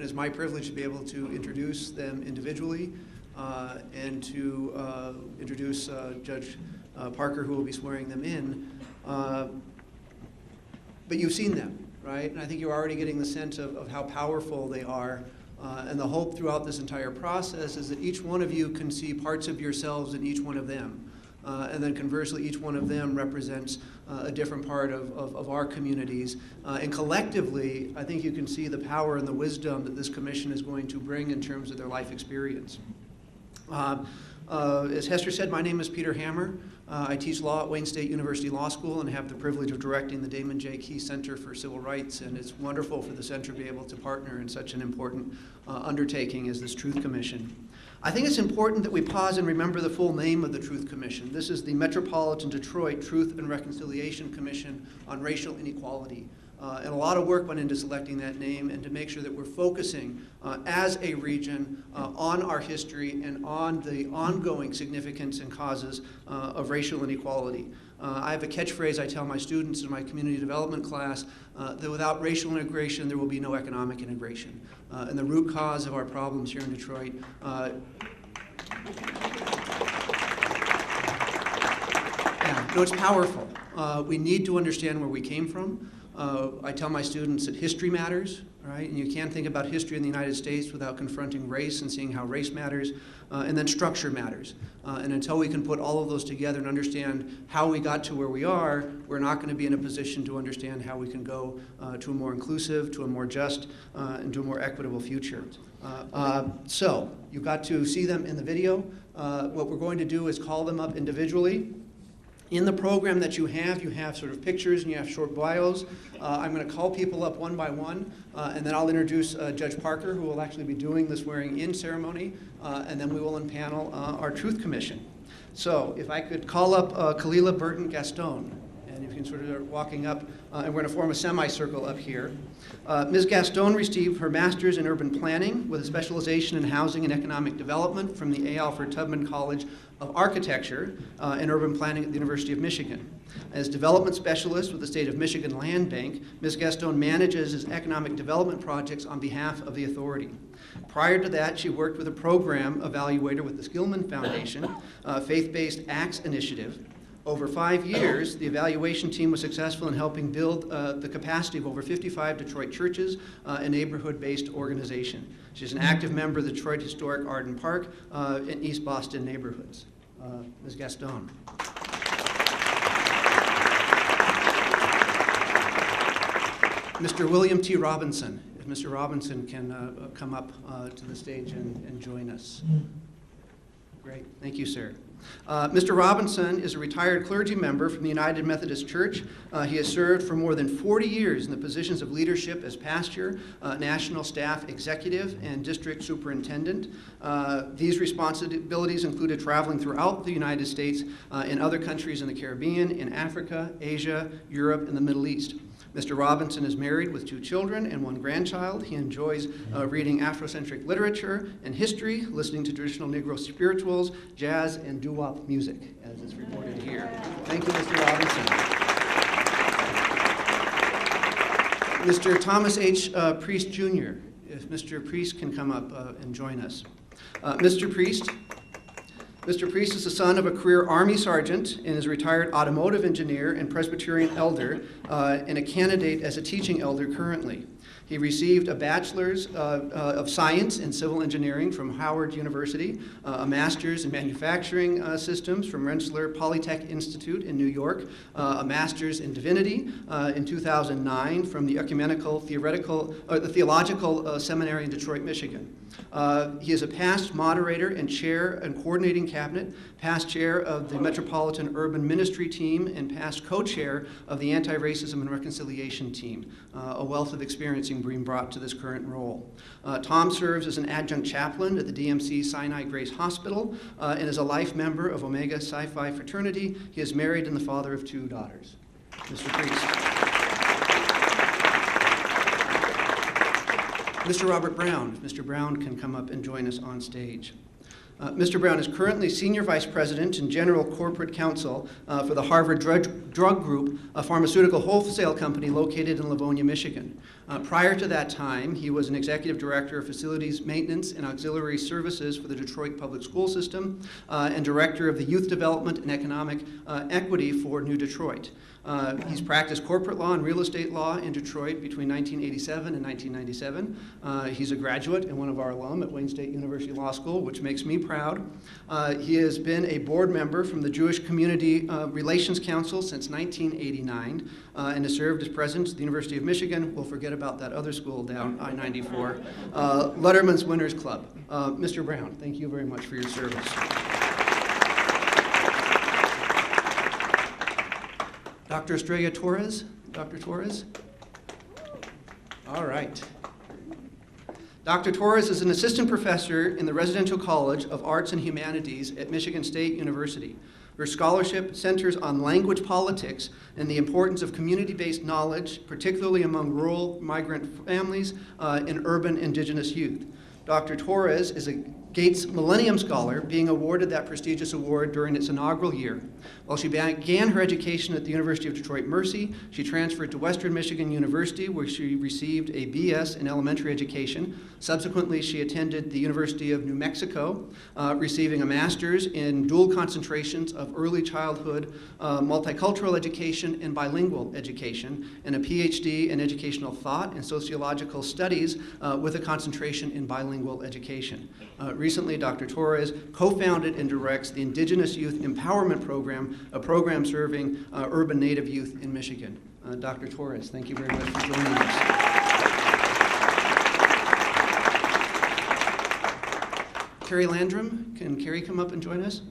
and it's my privilege to be able to introduce them individually and to introduce Judge Parker, who will be swearing them in. But you've seen them, right? And I think you're already getting the sense of how powerful they are. And the hope throughout this entire process is that each one of you can see parts of yourselves in each one of them. And then conversely, each one of them represents a different part of our communities. And collectively, I think you can see the power and the wisdom that this commission is going to bring in terms of their life experience. As Hester said, my name is Peter Hammer. I teach law at Wayne State University Law School and have the privilege of directing the Damon J. Key Center for Civil Rights, and it's wonderful for the center to be able to partner in such an important undertaking as this Truth Commission. I think it's important that we pause and remember the full name of the Truth Commission. This is the Metropolitan Detroit Truth and Reconciliation Commission on Racial Inequality. And a lot of work went into selecting that name and to make sure that we're focusing as a region on our history and on the ongoing significance and causes of racial inequality. I have a catchphrase I tell my students in my community development class that without racial integration, there will be no economic integration. And the root cause of our problems here in Detroit it's powerful. We need to understand where we came from. I tell my students that history matters, right? And you can't think about history in the United States without confronting race and seeing how race matters, and then structure matters. And until we can put all of those together and understand how we got to where we are, we're not going to be in a position to understand how we can go to a more inclusive, to a more just, and to a more equitable future. So you got to see them in the video. What we're going to do is call them up individually. In the program that you have sort of pictures and you have short bios. I'm going to call people up one by one, and then I'll introduce Judge Parker, who will actually be doing the swearing-in ceremony, and then we will impanel our Truth Commission. So if I could call up Kalila Burton Gaston, and if you can sort of start walking up, and we're going to form a semicircle up here. Ms. Gaston received her master's in urban planning with a specialization in housing and economic development from the A. Alfred Tubman College of Architecture and Urban Planning at the University of Michigan. As development specialist with the State of Michigan Land Bank, Ms. Gaston manages his economic development projects on behalf of the authority. Prior to that, she worked with a program evaluator with the Skillman Foundation, Faith-Based Acts Initiative. Over 5 years, the evaluation team was successful in helping build the capacity of over 55 Detroit churches, a neighborhood-based organization. She's an active member of the Detroit Historic Arden Park and East Boston neighborhoods. Ms. Gaston. Mr. William T. Robinson. If Mr. Robinson can come up to the stage and join us. Great, thank you, sir. Mr. Robinson is a retired clergy member from the United Methodist Church. He has served for more than 40 years in the positions of leadership as pastor, national staff executive, and district superintendent. These responsibilities included traveling throughout the United States and other countries in the Caribbean, in Africa, Asia, Europe, and the Middle East. Mr. Robinson is married with 2 children and 1 grandchild. He enjoys reading Afrocentric literature and history, listening to traditional Negro spirituals, jazz, and doo-wop music, as is reported here. Thank you, Mr. Robinson. Mr. Thomas H. Priest, Jr., if Mr. Priest can come up and join us. Mr. Priest is the son of a career Army sergeant and is a retired automotive engineer and Presbyterian elder and a candidate as a teaching elder currently. He received a bachelor's of science in civil engineering from Howard University, a master's in manufacturing systems from Rensselaer Polytech Institute in New York, a master's in divinity in 2009 from the Theological Seminary in Detroit, Michigan. He is a past moderator and chair and coordinating cabinet, past chair of the Metropolitan Urban Ministry Team, and past co-chair of the Anti-Racism and Reconciliation Team, a wealth of experience being brought to this current role. Tom serves as an adjunct chaplain at the DMC Sinai Grace Hospital and is a life member of Omega Psi Phi fraternity. He is married and the father of 2 daughters. Mr. Priest. Mr. Robert Brown. If Mr. Brown can come up and join us on stage. Mr. Brown is currently Senior Vice President and General Corporate Counsel for the Harvard Drug Group, a pharmaceutical wholesale company located in Livonia, Michigan. Prior to that time, he was an executive director of facilities maintenance and auxiliary services for the Detroit Public School System and director of the Youth Development and Economic Equity for New Detroit. He's practiced corporate law and real estate law in Detroit between 1987 and 1997. He's a graduate and one of our alum at Wayne State University Law School, which makes me proud. He has been a board member from the Jewish Community Relations Council since 1989 and has served as president of the University of Michigan. We'll forget about that other school down I-94. Letterman's Winners Club. Mr. Brown, thank you very much for your service. Dr. Estrella Torres. Dr. Torres? All right. Dr. Torres is an assistant professor in the Residential College of Arts and Humanities at Michigan State University. Her scholarship centers on language politics and the importance of community-based knowledge, particularly among rural migrant families and urban indigenous youth. Dr. Torres is a Gates Millennium Scholar, being awarded that prestigious award during its inaugural year. While she began her education at the University of Detroit Mercy, she transferred to Western Michigan University, where she received a BS in elementary education. Subsequently, she attended the University of New Mexico, receiving a master's in dual concentrations of early childhood, multicultural education, and bilingual education, and a PhD in educational thought and sociological studies with a concentration in bilingual education. Recently, Dr. Torres co-founded and directs the Indigenous Youth Empowerment Program, a program serving urban Native youth in Michigan. Dr. Torres, thank you very much for joining us. Carrie Landrum, can Carrie come up and join us?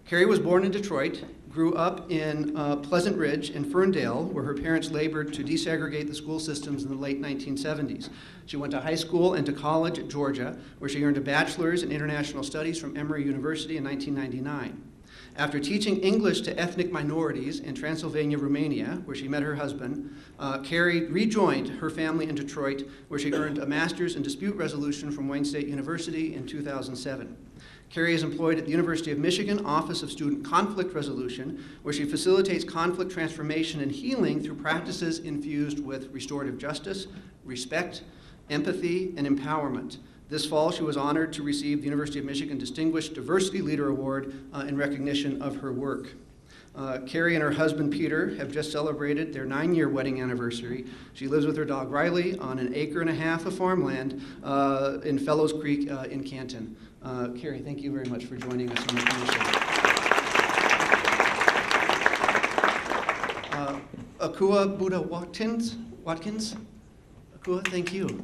Carrie was born in Detroit, grew up in Pleasant Ridge and Ferndale, where her parents labored to desegregate the school systems in the late 1970s. She went to high school and to college at Georgia, where she earned a bachelor's in international studies from Emory University in 1999. After teaching English to ethnic minorities in Transylvania, Romania, where she met her husband, Carrie rejoined her family in Detroit, where she earned a master's in dispute resolution from Wayne State University in 2007. Carrie is employed at the University of Michigan Office of Student Conflict Resolution, where she facilitates conflict transformation and healing through practices infused with restorative justice, respect, empathy, and empowerment. This fall, she was honored to receive the University of Michigan Distinguished Diversity Leader Award in recognition of her work. Carrie and her husband, Peter, have just celebrated their 9-year wedding anniversary. She lives with her dog, Riley, on an acre and a half of farmland in Fellows Creek in Canton. Carrie, thank you very much for joining us on the commission. Akua Buddha Watkins? Akua, thank you.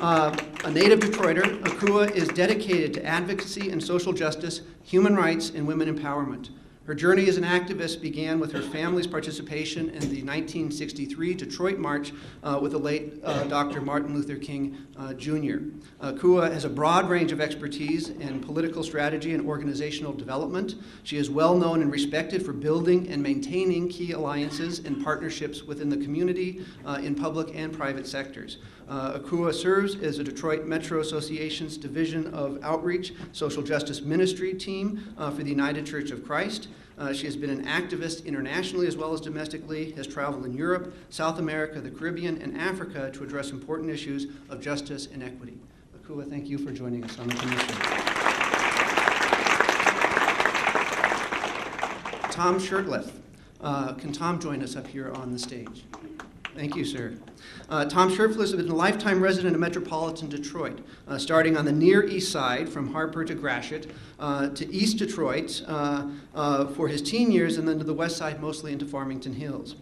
A native Detroiter, Akua is dedicated to advocacy and social justice, human rights, and women empowerment. Her journey as an activist began with her family's participation in the 1963 Detroit March with the late Dr. Martin Luther King Jr. Akua has a broad range of expertise in political strategy and organizational development. She is well known and respected for building and maintaining key alliances and partnerships within the community in public and private sectors. Akua serves as a Detroit Metro Association's Division of Outreach Social Justice Ministry team for the United Church of Christ. She has been an activist internationally as well as domestically, has traveled in Europe, South America, the Caribbean, and Africa to address important issues of justice and equity. Akua, thank you for joining us on the commission. Tom Shirtliff. Can Tom join us up here on the stage? Thank you, sir. Tom Shirtliff has been a lifetime resident of metropolitan Detroit, starting on the Near East Side from Harper to Gratiot, to East Detroit for his teen years, and then to the West Side, mostly into Farmington Hills.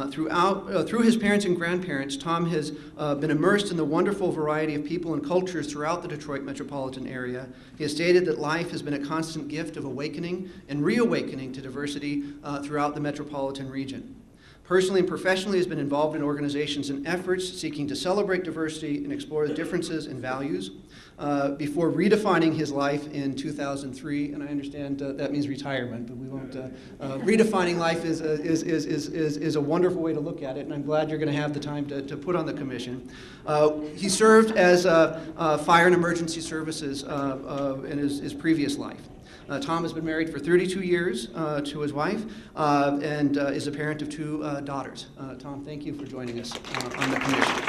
Through his parents and grandparents, Tom has been immersed in the wonderful variety of people and cultures throughout the Detroit metropolitan area. He has stated that life has been a constant gift of awakening and reawakening to diversity throughout the metropolitan region. Personally and professionally, has been involved in organizations and efforts seeking to celebrate diversity and explore the differences and values before redefining his life in 2003. And I understand that means retirement, but we won't. Redefining life is a wonderful way to look at it, and I'm glad you're going to have the time to put on the commission. He served as fire and emergency services in his previous life. Tom has been married for 32 years to his wife and is a parent of 2 daughters. Tom, thank you for joining us on the commission.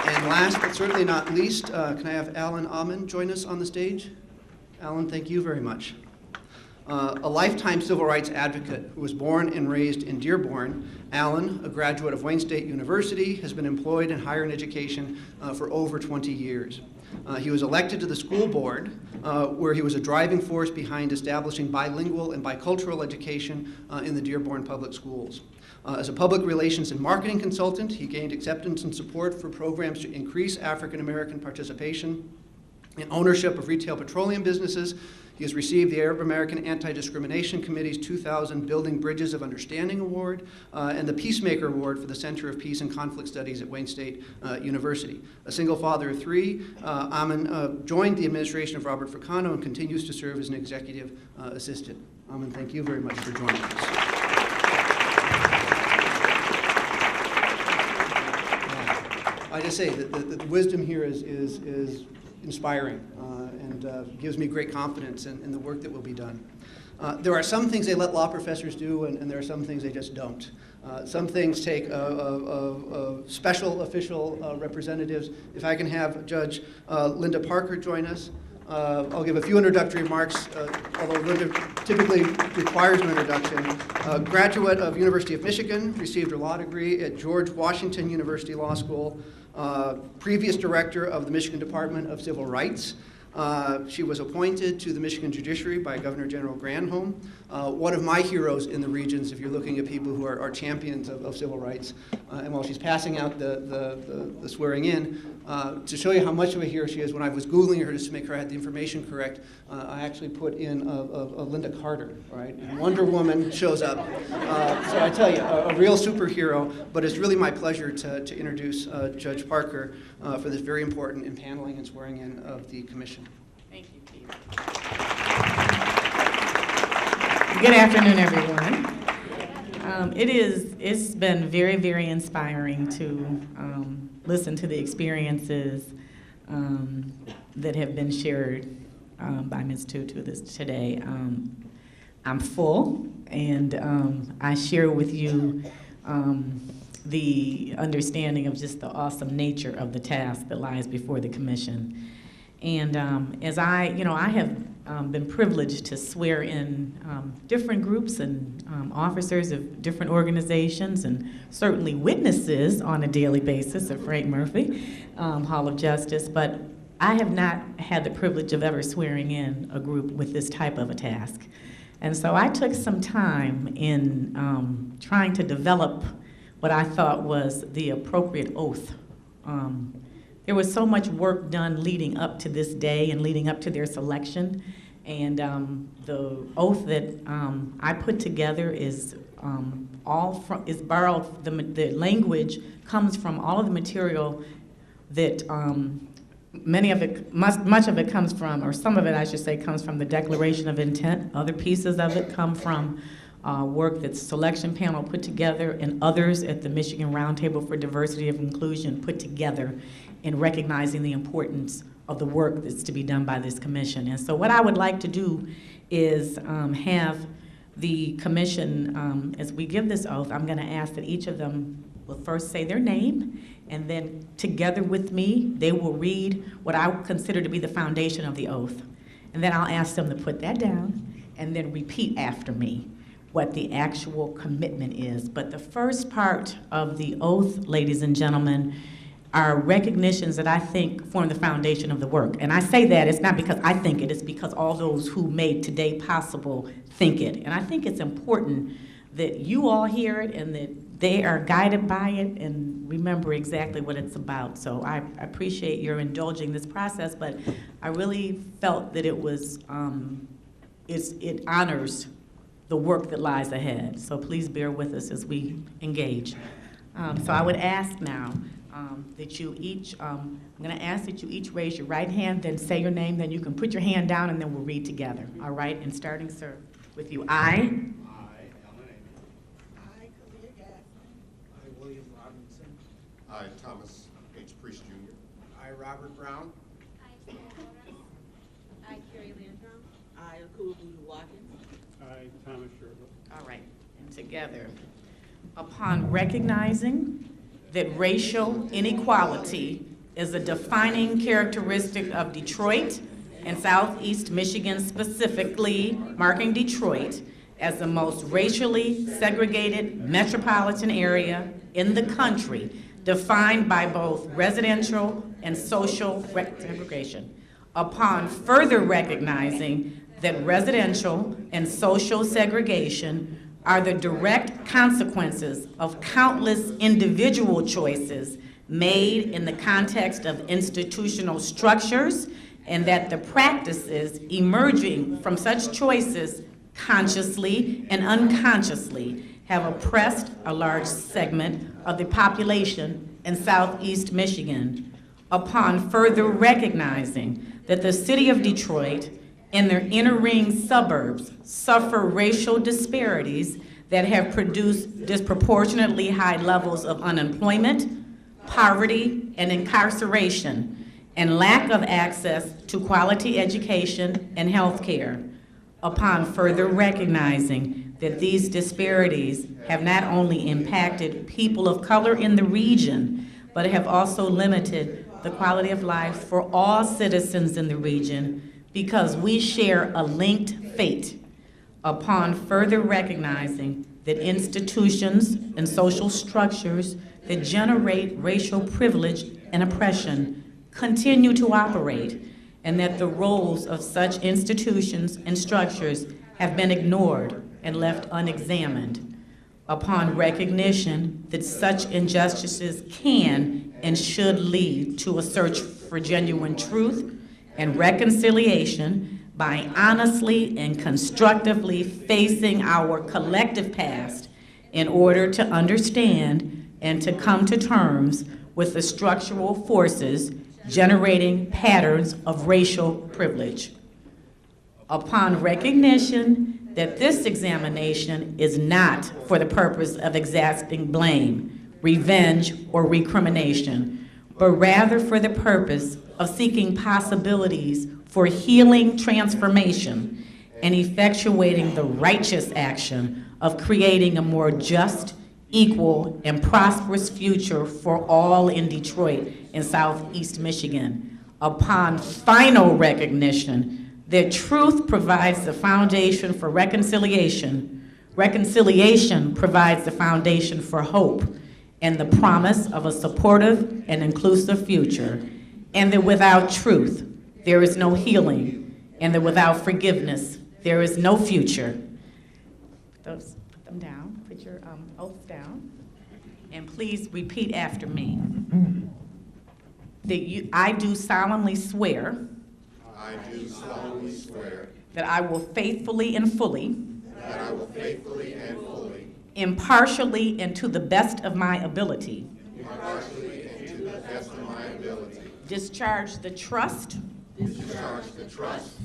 And last but certainly not least, can I have Alan Ahman join us on the stage? Alan, thank you very much. A lifetime civil rights advocate who was born and raised in Dearborn, Alan, a graduate of Wayne State University, has been employed in higher education for over 20 years. He was elected to the school board, where he was a driving force behind establishing bilingual and bicultural education in the Dearborn public schools. As a public relations and marketing consultant, he gained acceptance and support for programs to increase African American participation in ownership of retail petroleum businesses. He has received the Arab American Anti-Discrimination Committee's 2000 Building Bridges of Understanding Award and the Peacemaker Award for the Center of Peace and Conflict Studies at Wayne State University. A single father of 3, Aman joined the administration of Robert Fricano and continues to serve as an executive assistant. Aman, thank you very much for joining us. I just say that the wisdom here is inspiring and gives me great confidence in the work that will be done. There are some things they let law professors do, and there are some things they just don't. Some things take special official representatives. If I can have Judge Linda Parker join us. I'll give a few introductory remarks, although Linda typically requires an introduction. Graduate of University of Michigan, received her law degree at George Washington University Law School, previous director of the Michigan Department of Civil Rights. She was appointed to the Michigan Judiciary by Governor General Granholm. One of my heroes in the regions, if you're looking at people who are champions of civil rights. And while she's passing out the swearing in, to show you how much of a hero she is, when I was Googling her just to make sure I had the information correct, I actually put in a Linda Carter, right? And Wonder Woman shows up. So I tell you, a real superhero, but it's really my pleasure to introduce Judge Parker for this very important impaneling and swearing in of the commission. Thank you, Peter. Good afternoon, everyone. It's been very, very inspiring to listen to the experiences that have been shared by Ms. Tutu today. I'm full, and I share with you the understanding of just the awesome nature of the task that lies before the commission. And as I have been privileged to swear in different groups and officers of different organizations, and certainly witnesses on a daily basis of Frank Murphy, Hall of Justice, but I have not had the privilege of ever swearing in a group with this type of a task. And so I took some time in trying to develop what I thought was the appropriate oath. There was so much work done leading up to this day and leading up to their selection. And the oath that I put together is borrowed, the language comes from all of the material that much of it comes from, or some of it I should say, comes from the Declaration of Intent. Other pieces of it come from work that the selection panel put together and others at the Michigan Roundtable for Diversity of Inclusion put together in recognizing the importance of the work that's to be done by this commission. And so what I would like to do is have the commission, as we give this oath, I'm going to ask that each of them will first say their name, and then together with me, they will read what I consider to be the foundation of the oath. And then I'll ask them to put that down and then repeat after me what the actual commitment is. But the first part of the oath, ladies and gentlemen, are recognitions that I think form the foundation of the work. And I say that, it's not because I think it, it's because all those who made today possible think it. And I think it's important that you all hear it and that they are guided by it and remember exactly what it's about. So I appreciate your indulging this process, but I really felt that it was, it honors the work that lies ahead. So please bear with us as we engage. So I would ask now that you each, I'm gonna ask that you each raise your right hand, then say your name, then you can put your hand down and then we'll read together, all right? And starting, sir, with you. I, William Robinson. I, Thomas H. Priest, Jr. I, Robert Brown. I, Carol Morris. I, All right, and together. Upon recognizing that racial inequality is a defining characteristic of Detroit and Southeast Michigan specifically, marking Detroit as the most racially segregated metropolitan area in the country, defined by both residential and social segregation. Upon further recognizing that residential and social segregation are the direct consequences of countless individual choices made in the context of institutional structures, and that the practices emerging from such choices consciously and unconsciously have oppressed a large segment of the population in Southeast Michigan. Upon further recognizing that the city of Detroit and their inner ring suburbs suffer racial disparities that have produced disproportionately high levels of unemployment, poverty, and incarceration, and lack of access to quality education and health care. Upon further recognizing that these disparities have not only impacted people of color in the region, but have also limited the quality of life for all citizens in the region because we share a linked fate. Upon further recognizing that institutions and social structures that generate racial privilege and oppression continue to operate, and that the roles of such institutions and structures have been ignored and left unexamined. Upon recognition that such injustices can and should lead to a search for genuine truth and reconciliation by honestly and constructively facing our collective past in order to understand and to come to terms with the structural forces generating patterns of racial privilege. Upon recognition that this examination is not for the purpose of exacting blame, revenge, or recrimination, but rather for the purpose of seeking possibilities for healing transformation and effectuating the righteous action of creating a more just, equal, and prosperous future for all in Detroit and Southeast Michigan. Upon final recognition that truth provides the foundation for reconciliation, reconciliation provides the foundation for hope and the promise of a supportive and inclusive future, and that without truth, there is no healing, and that without forgiveness, there is no future. Put them down, put your oaths down, and please repeat after me. I do solemnly swear. I do solemnly swear. That I will faithfully and fully. That I will faithfully and fully. Impartially and to the best of my ability. Impartially and to the best of my ability. Discharge the trust. Discharge the trust.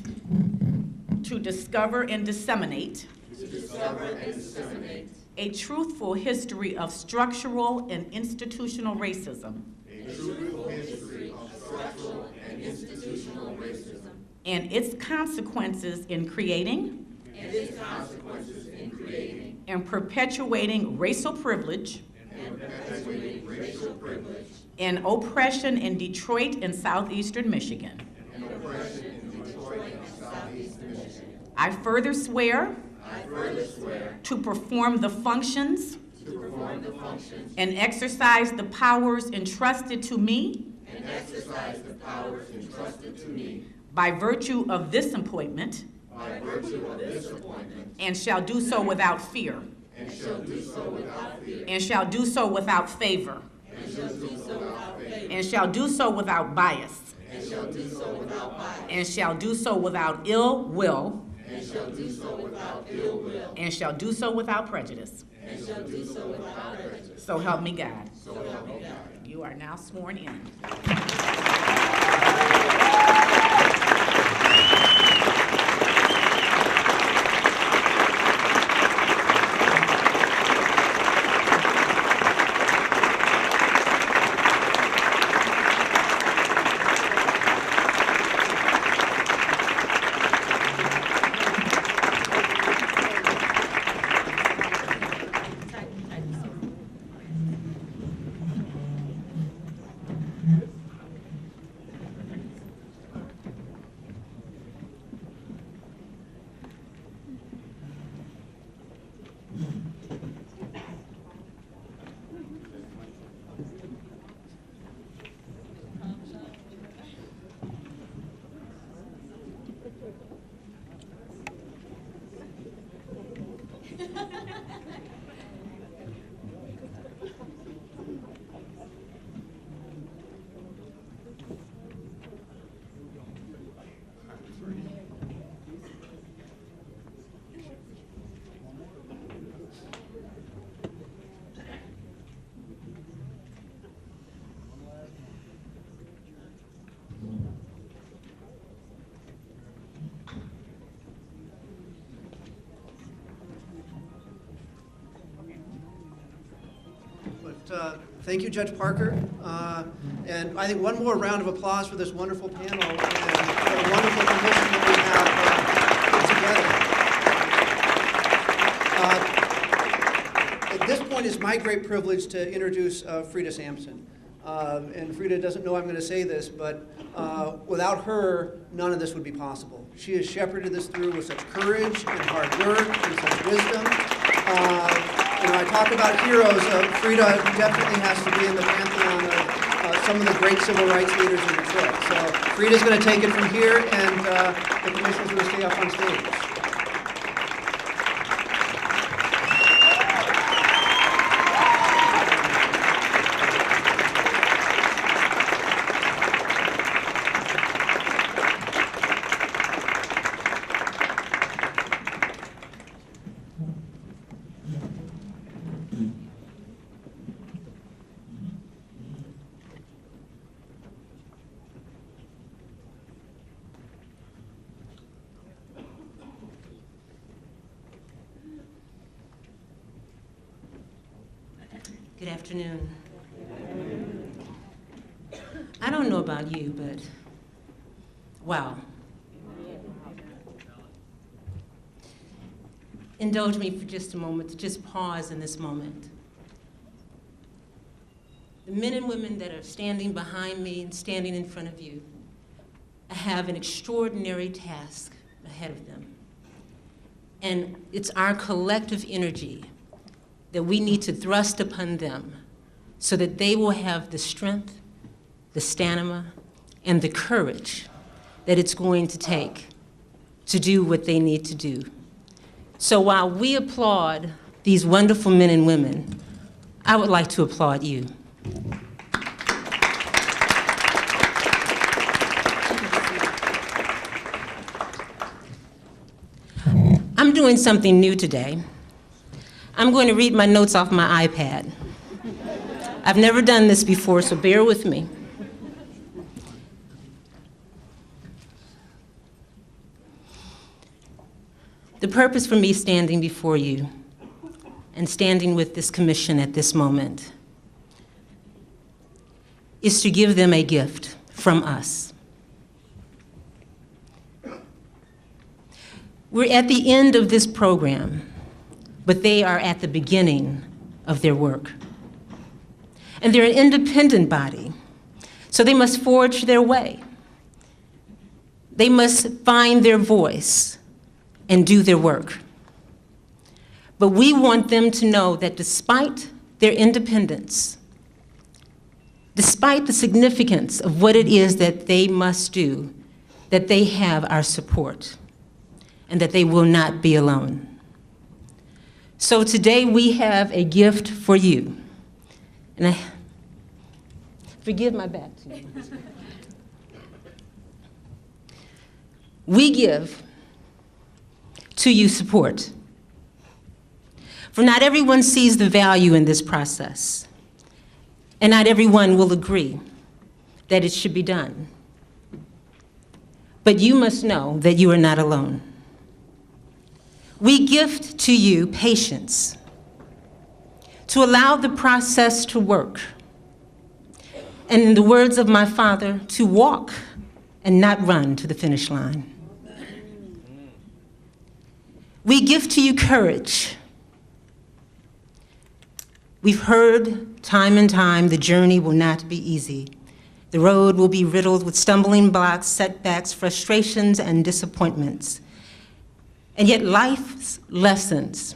To discover and disseminate. To discover and disseminate. A truthful history of structural and institutional racism. A truthful history of structural and institutional racism. And its consequences in creating. And its consequences in creating. And perpetuating racial privilege. And perpetuating racial privilege. And oppression in Detroit and Southeastern Michigan. And oppression in Detroit and Southeastern Michigan. I further swear. I further swear. To perform the functions. To perform the functions. And exercise the powers entrusted to me. And exercise the powers entrusted to me. By virtue of this appointment. By virtue of this appointment. And shall do so without fear. And shall do so without fear. And shall do so without favor. And shall do so without favor. And shall do so without bias. And shall do so without bias. And shall do so without ill will. And shall do so without ill will. And shall do so without prejudice. And shall do so without prejudice. So help me God. So help me God. You are now sworn in. thank you, Judge Parker. And I think one more round of applause for this wonderful panel and the wonderful commission that we have put together. At this point, it's my great privilege to introduce Freda Sampson. And Freda doesn't know I'm going to say this, but without her, none of this would be possible. She has shepherded this through with such courage and hard work and such wisdom. I talk about heroes. Freda definitely has to be in the pantheon of some of the great civil rights leaders in Detroit. So Freda's going to take it from here, and the commission's going to stay up on stage. Good afternoon. I don't know about you, but wow. Indulge me for just a moment to just pause in this moment. The men and women that are standing behind me and standing in front of you have an extraordinary task ahead of them. And it's our collective energy that we need to thrust upon them so that they will have the strength, the stamina, and the courage that it's going to take to do what they need to do. So while we applaud these wonderful men and women, I would like to applaud you. I'm doing something new today. I'm going to read my notes off my iPad. I've never done this before, so bear with me. The purpose for me standing before you and standing with this commission at this moment is to give them a gift from us. We're at the end of this program, but they are at the beginning of their work. And they're an independent body, so they must forge their way. They must find their voice and do their work. But we want them to know that despite their independence, despite the significance of what it is that they must do, that they have our support and that they will not be alone. So today we have a gift for you. And I forgive my back to you. We give to you support. For not everyone sees the value in this process, and not everyone will agree that it should be done. But you must know that you are not alone. We gift to you patience to allow the process to work. And in the words of my father, to walk and not run to the finish line. We give to you courage. We've heard time and time the journey will not be easy. The road will be riddled with stumbling blocks, setbacks, frustrations, and disappointments. And yet life's lessons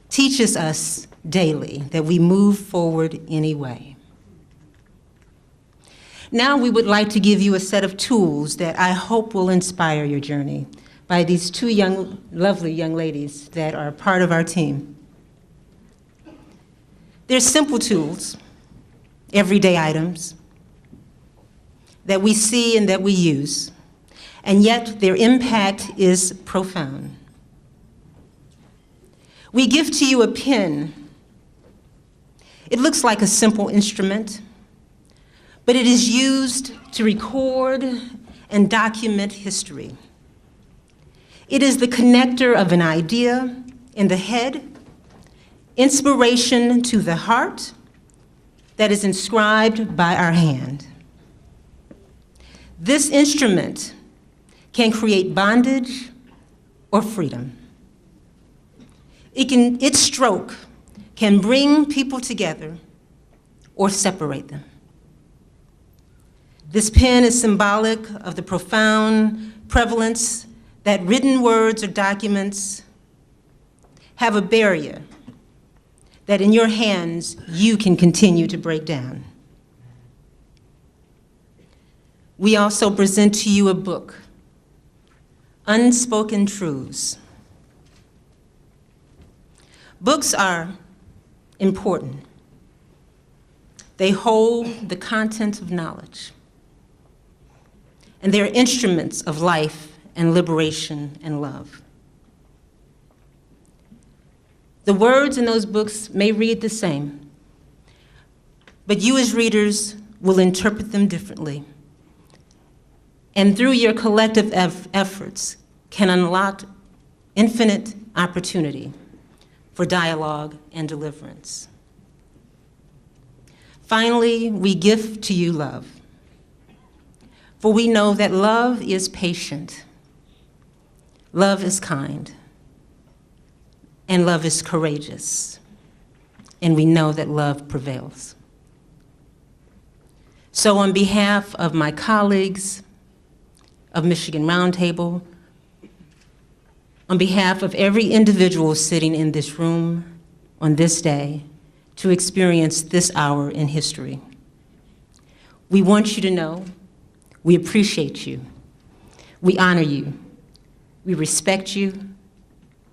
teaches us daily that we move forward anyway. Now we would like to give you a set of tools that I hope will inspire your journey by these two lovely young ladies that are part of our team. They're simple tools, everyday items that we see and that we use, and yet their impact is profound. We give to you a pen. It looks like a simple instrument, but it is used to record and document history. It is the connector of an idea in the head, inspiration to the heart, that is inscribed by our hand. This instrument can create bondage or freedom. Its stroke can bring people together or separate them. This pen is symbolic of the profound prevalence that written words or documents have a barrier that in your hands you can continue to break down. We also present to you a book, Unspoken Truths. Books are important. They hold the content of knowledge, and they're instruments of life and liberation and love. The words in those books may read the same, but you as readers will interpret them differently, and through your collective efforts can unlock infinite opportunity for dialogue and deliverance. Finally, we gift to you love, for we know that love is patient, love is kind, and love is courageous, and we know that love prevails. So on behalf of my colleagues of Michigan Roundtable, on behalf of every individual sitting in this room on this day to experience this hour in history, we want you to know we appreciate you, we honor you, we respect you,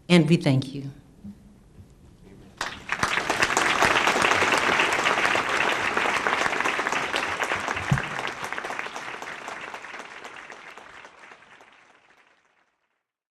and we thank you.